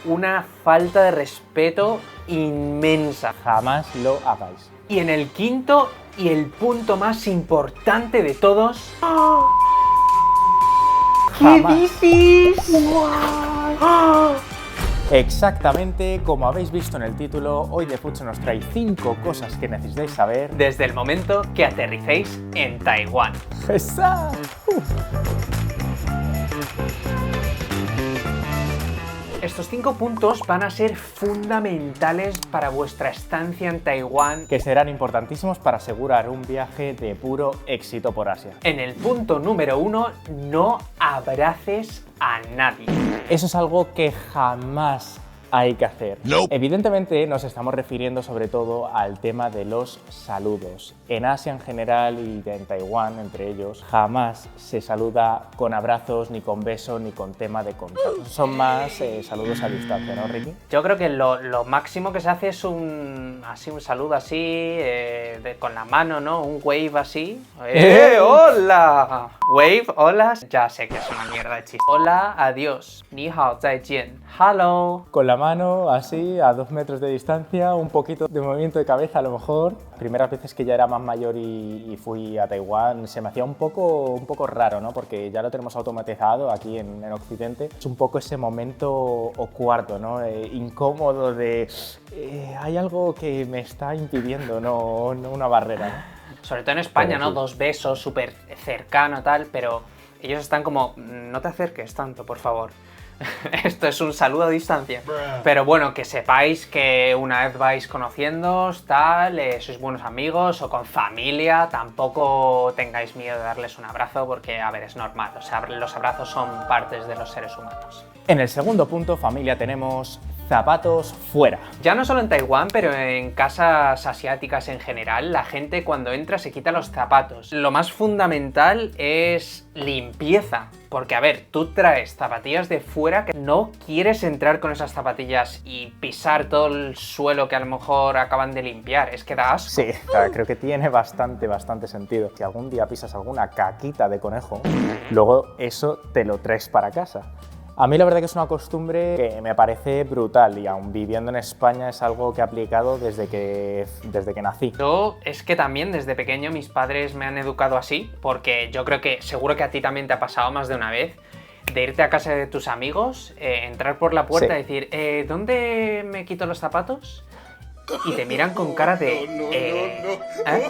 una falta de respeto inmensa. Jamás lo hagáis. Y en el quinto y el punto más importante de todos... Jamás. ¿Qué dices? Exactamente como habéis visto en el título, hoy The Futsal nos trae 5 cosas que necesitáis saber Desde el momento que aterricéis en Taiwán. ¡Esa! Estos 5 puntos van a ser fundamentales para vuestra estancia en Taiwán, que serán importantísimos para asegurar un viaje de puro éxito por Asia. En el punto número 1, no abraces a nadie. Eso es algo que jamás hay que hacer. Nope. Evidentemente nos estamos refiriendo sobre todo al tema de los saludos. En Asia en general y en Taiwán entre ellos, jamás se saluda con abrazos, ni con besos, ni con tema de contacto. Son más saludos a distancia, ¿no, Ricky? Yo creo que lo máximo que se hace es un saludo así, con la mano, ¿no? Un wave así. ¡Hola! Wave, hola. Ya sé que es una mierda de chiste. Hola, adiós. Ni hao, zaijian. Hello. Con la mano así, a 2 metros de distancia, un poquito de movimiento de cabeza a lo mejor. Primeras veces que ya era más mayor y fui a Taiwán se me hacía un poco raro, ¿no? Porque ya lo tenemos automatizado aquí en Occidente. Es un poco ese momento o cuarto, ¿no? Incómodo de... hay algo que me está impidiendo, no una barrera, ¿no? Sobre todo en España, Pero ¿no? sí. 2 besos, súper cercano, tal, pero ellos están como, no te acerques tanto, por favor. Esto es un saludo a distancia. Pero bueno, que sepáis que una vez vais conociéndoos, tal, sois buenos amigos o con familia, tampoco tengáis miedo de darles un abrazo porque, a ver, es normal. O sea, los abrazos son partes de los seres humanos. En el segundo punto, familia, tenemos zapatos fuera. Ya no solo en Taiwán, pero en casas asiáticas en general, la gente cuando entra se quita los zapatos. Lo más fundamental es limpieza. Porque, a ver, tú traes zapatillas de fuera que no quieres entrar con esas zapatillas y pisar todo el suelo que a lo mejor acaban de limpiar. Es que da asco. Sí, claro, creo que tiene bastante sentido. Si algún día pisas alguna caquita de conejo, luego eso te lo traes para casa. A mí la verdad que es una costumbre que me parece brutal y aún viviendo en España es algo que he aplicado desde que nací. Yo es que también desde pequeño mis padres me han educado así, porque yo creo que seguro que a ti también te ha pasado más de una vez, de irte a casa de tus amigos, entrar por la puerta Sí. y decir, ¿dónde me quito los zapatos? Y te miran con cara de... ¿eh?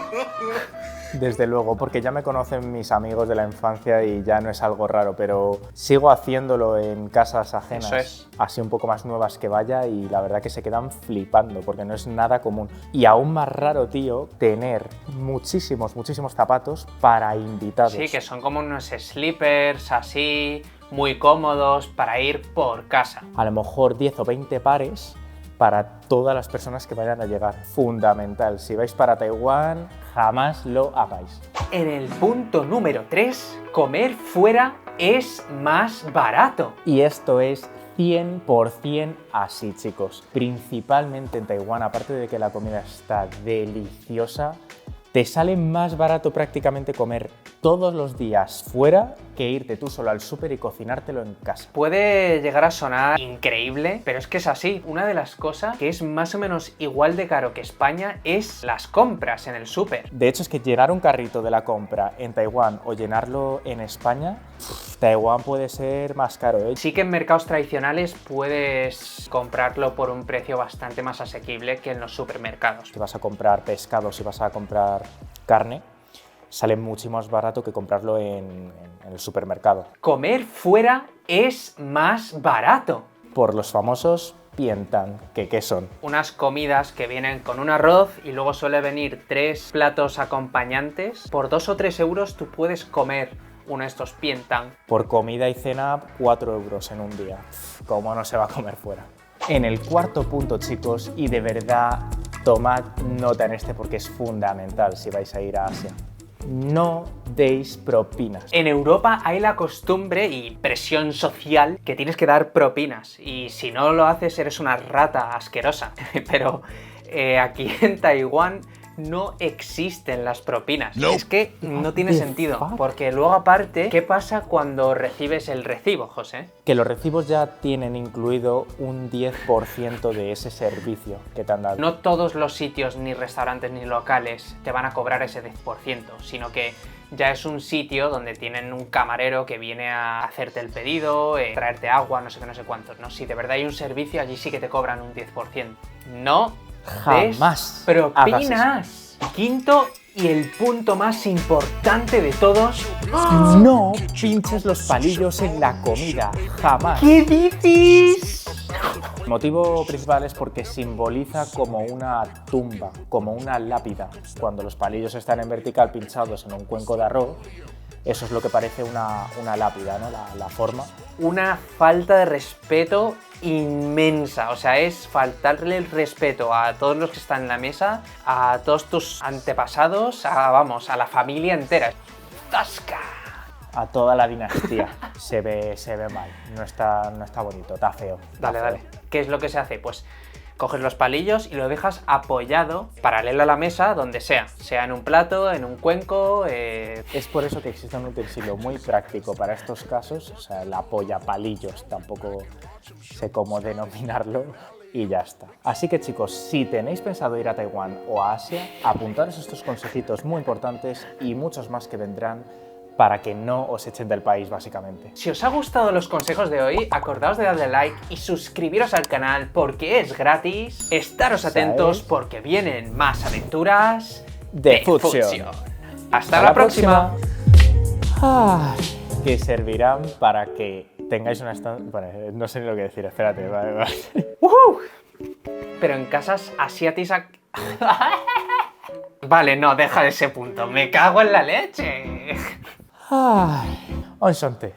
Desde luego, porque ya me conocen mis amigos de la infancia y ya no es algo raro, pero sigo haciéndolo en casas ajenas, Eso es. así un poco más nuevas que vaya y la verdad que se quedan flipando porque no es nada común. Y aún más raro, tío, tener muchísimos zapatos para invitados. Sí, que son como unos slippers así, muy cómodos para ir por casa. A lo mejor 10 o 20 pares para todas las personas que vayan a llegar. Fundamental. Si vais para Taiwán, jamás lo hagáis. En el punto número 3, comer fuera es más barato. Y esto es 100% así, chicos. Principalmente en Taiwán, aparte de que la comida está deliciosa, te sale más barato prácticamente comer todos los días fuera que irte tú solo al súper y cocinártelo en casa. Puede llegar a sonar increíble, pero es que es así. Una de las cosas que es más o menos igual de caro que España es las compras en el súper. De hecho, es que llenar un carrito de la compra en Taiwán o llenarlo en España, Taiwán puede ser más caro, ¿eh? Sí que en mercados tradicionales puedes comprarlo por un precio bastante más asequible que en los supermercados. Si vas a comprar pescado, si vas a comprar carne, sale mucho más barato que comprarlo en el supermercado. Comer fuera es más barato. Por los famosos pientan, que ¿qué son? Unas comidas que vienen con un arroz y luego suele venir 3 platos acompañantes. Por 2 o 3 euros tú puedes comer uno de estos pientan. Por comida y cena, 4 euros en un día. ¿Cómo no se va a comer fuera? En el cuarto punto, chicos, y de verdad tomad nota en este porque es fundamental si vais a ir a Asia. No deis propinas. En Europa hay la costumbre y presión social que tienes que dar propinas y si no lo haces eres una rata asquerosa. Pero aquí en Taiwán no existen las propinas. Es que no tiene the sentido, fuck? porque luego aparte, ¿qué pasa cuando recibes el recibo, José? Que los recibos ya tienen incluido un 10% de ese servicio que te han dado. No todos los sitios, ni restaurantes, ni locales te van a cobrar ese 10%, sino que ya es un sitio donde tienen un camarero que viene a hacerte el pedido, traerte agua, no sé qué, no sé cuántos, ¿no? Si de verdad hay un servicio, allí sí que te cobran un 10%. No Jamás des hagas propinas. Quinto y el punto más importante de todos. No pinches los palillos en la comida, jamás. ¿Qué dices? El motivo principal es porque simboliza como una tumba, como una lápida. Cuando los palillos están en vertical pinchados en un cuenco de arroz, eso es lo que parece una lápida, ¿no? La forma. Una falta de respeto inmensa, o sea, es faltarle el respeto a todos los que están en la mesa, a todos tus antepasados, a la familia entera. ¡Tasca! A toda la dinastía. Se ve mal, no está bonito, está feo. Dale. ¿Qué es lo que se hace? Pues coges los palillos y lo dejas apoyado, paralelo a la mesa, donde sea en un plato, en un cuenco. Es por eso que existe un utensilio muy práctico para estos casos, o sea, el apoyapalillos, tampoco sé cómo denominarlo, y ya está. Así que chicos, si tenéis pensado ir a Taiwán o a Asia, apuntaros estos consejitos muy importantes y muchos más que vendrán para que no os echen del país, básicamente. Si os ha gustado los consejos de hoy, acordaos de darle like y suscribiros al canal porque es gratis. Estaros atentos porque vienen más aventuras de Fusion. Hasta la próxima. Que servirán para que tengáis una estancia... Bueno, no sé ni lo que decir, espérate, vale. Pero en casas asiáticas... Vale, no, deja de ese punto. Me cago en la leche. On Shante.